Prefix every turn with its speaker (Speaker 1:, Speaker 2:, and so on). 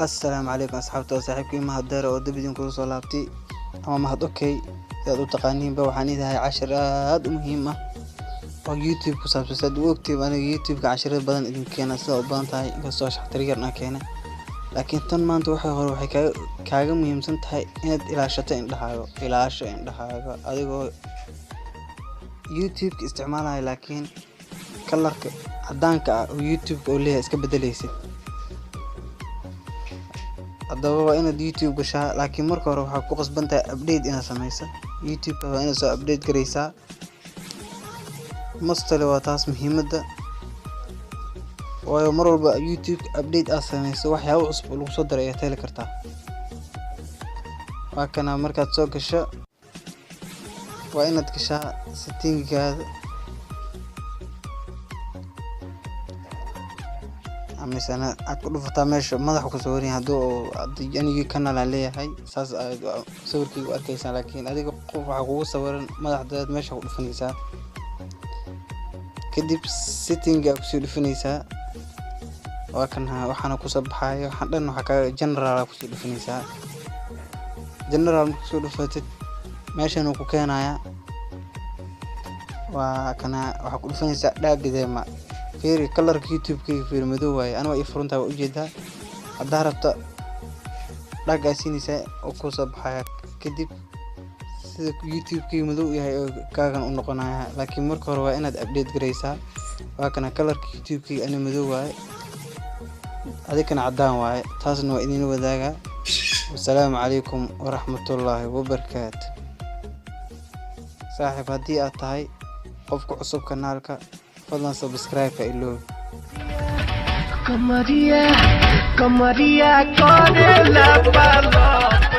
Speaker 1: السلام عليكم أصحابتي وصاحبكي ما هدار oo dib idin kugu soo laabtay ama mahad okay yaad u taqaaniin ba waxaan idahay cashir aad u muhiim ah oo YouTube ku saabsan sad u ogtay aniga YouTube ka cashir badan idin keenay sida u baahan tahay iga soo shaxtar yarna keenay laakiin tan maanta waxay kaaga muhiimsan tahay inaad ilaashato indhahaaga adigoo YouTube ka isticmaalaya laakiin kalarka cadaanka ah oo YouTube ka leeyahay iska bedelaysid adaba waa inaad YouTube gashaa laakiin marka hore waxa ku qasbantahay update inaad sameyso YouTube waa inaad soo update gareysaa mustaqbalka waa taas muhiimada waayo mar walba YouTube update aad sameyso waxyaabo cusub lagu soo daray ayaa tali kartaa waa kana markaad soo gasho waa inaad gashaa setting-gaada مثلا أتقول فتامش ما ضحك صوري هادو يعني كان عليه ساس صور كي وأركيس لكن هذيك قوة عقوق صور ما ضحك مش هقول فنيسا كدي سيتنج أكسر فنيسا وكانها وحنا كوسب حاجة حتى إنه حكى جنرال أكسر فنيسا جنرال أكسر فتت ماشي إنه كان عيا وكان وحقول فنيسا لا جذا ما فيري كلر يوتيوب كي فير مدوي أنا ويفرنتها وجدها الظهرت لاقى سينيسا وكوسب حياة كدب يوتيوب كي مدوي هاي كاغن ونقناها لكن مركور وأنا أبديت جريسا وكان كلر يوتيوب كي أنا مدوي هذيك أنا عدان واي تاسن وإني وذاك والسلام عليكم ورحمة الله وبركاته صاحب هدي أتاي قفك عصب كنالك فضلا سبسكرايب كإلو
Speaker 2: Kamaria, Kamaria, con el aparato.